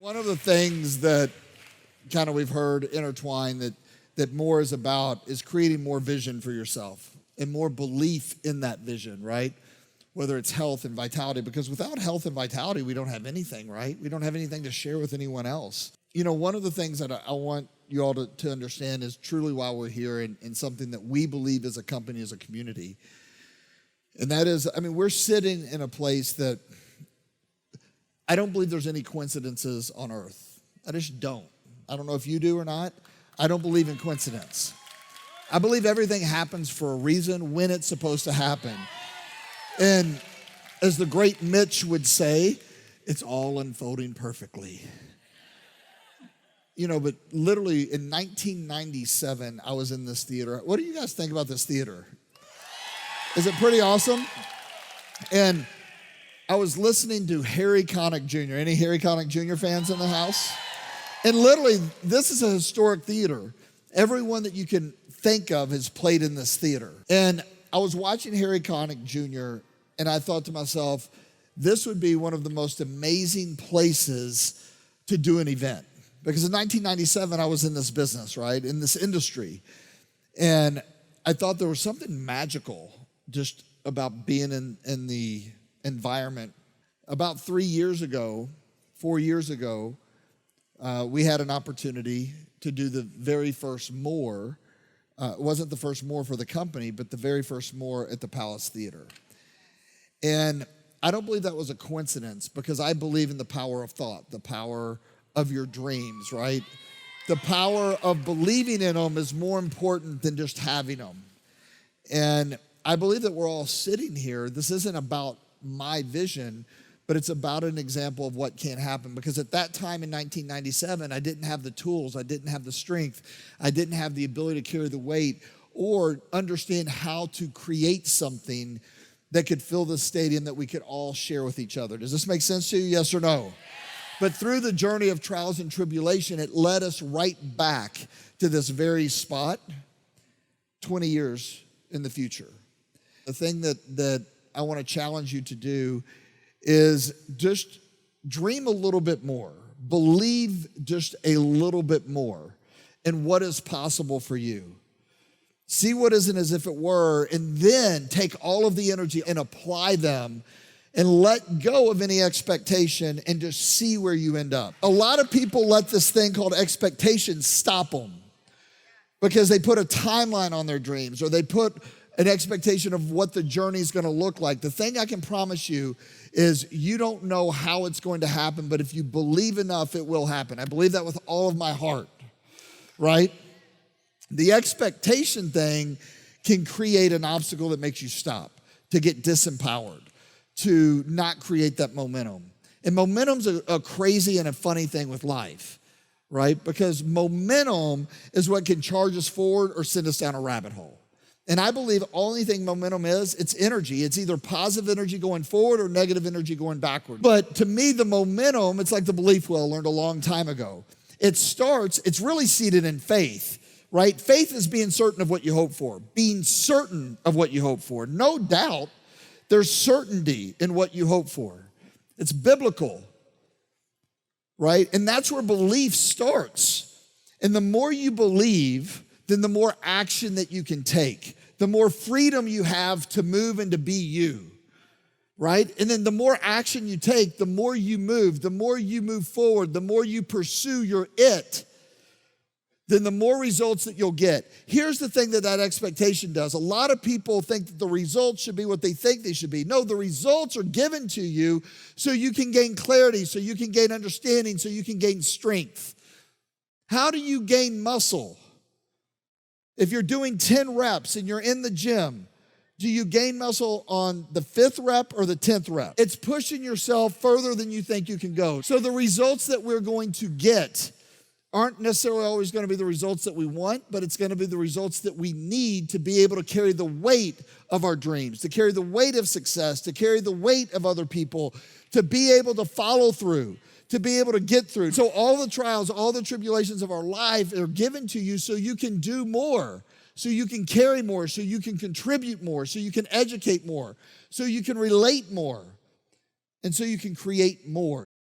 One of the things that kind of we've heard intertwined that more is about is creating more vision for yourself and more belief in that vision, right? Whether it's health and vitality, because without health and vitality, we don't have anything, right? We don't have anything to share with anyone else. You know, one of the things that I want you all to understand is truly why we're here and something that we believe as a company, as a community. And that is, we're sitting in a place that I don't believe there's any coincidences on earth. I just don't. I don't know if you do or not. I don't believe in coincidence. I believe everything happens for a reason, when it's supposed to happen. And as the great Mitch would say, it's all unfolding perfectly. You know, but literally in 1997, I was in this theater. What do you guys think about this theater? Is it pretty awesome? And I was listening to Harry Connick Jr. Any Harry Connick Jr. fans in the house? And literally, this is a historic theater. Everyone that you can think of has played in this theater. And I was watching Harry Connick Jr., and I thought to myself, this would be one of the most amazing places to do an event. Because in 1997, I was in this business, right? In this industry. And I thought there was something magical just about being in the environment. About 4 years ago, we had an opportunity to do the very first MØRE. It wasn't the first MØRE for the company, but the very first MØRE at the Palace Theater. And I don't believe that was a coincidence, because I believe in the power of thought, the power of your dreams, right? The power of believing in them is more important than just having them. And I believe that we're all sitting here. This isn't about my vision, but it's about an example of what can happen. Because at that time in 1997, I didn't have the tools, I didn't have the strength, I didn't have the ability to carry the weight or understand how to create something that could fill the stadium that we could all share with each other. Does this make sense to you, yes or no? But through the journey of trials and tribulation, it led us right back to this very spot 20 years in the future. The thing that I want to challenge you to do is just dream a little bit more. Believe just a little bit more in what is possible for you. See what isn't as if it were, and then take all of the energy and apply them and let go of any expectation and just see where you end up. A lot of people let this thing called expectation stop them because they put a timeline on their dreams, or they put an expectation of what the journey is going to look like. The thing I can promise you is you don't know how it's going to happen, but if you believe enough, it will happen. I believe that with all of my heart, right? The expectation thing can create an obstacle that makes you stop, to get disempowered, to not create that momentum. And momentum's a crazy and a funny thing with life, right? Because momentum is what can charge us forward or send us down a rabbit hole. And I believe only thing momentum is, it's energy. It's either positive energy going forward or negative energy going backward. But to me, the momentum, it's like the belief wheel I learned a long time ago. It's really seated in faith, right? Faith is being certain of what you hope for, being certain of what you hope for. No doubt, there's certainty in what you hope for. It's biblical, right? And that's where belief starts. And the more you believe, then the more action that you can take, the more freedom you have to move and to be you, right? And then the more action you take, the more you move forward, the more you pursue your it, then the more results that you'll get. Here's the thing that expectation does. A lot of people think that the results should be what they think they should be. No, the results are given to you so you can gain clarity, so you can gain understanding, so you can gain strength. How do you gain muscle? If you're doing 10 reps and you're in the gym, do you gain muscle on the 5th rep or the 10th rep? It's pushing yourself further than you think you can go. So the results that we're going to get aren't necessarily always going to be the results that we want, but it's going to be the results that we need to be able to carry the weight of our dreams, to carry the weight of success, to carry the weight of other people, to be able to follow through, to be able to get through. So all the trials, all the tribulations of our life are given to you so you can do more, so you can carry more, so you can contribute more, so you can educate more, so you can relate more, and so you can create more.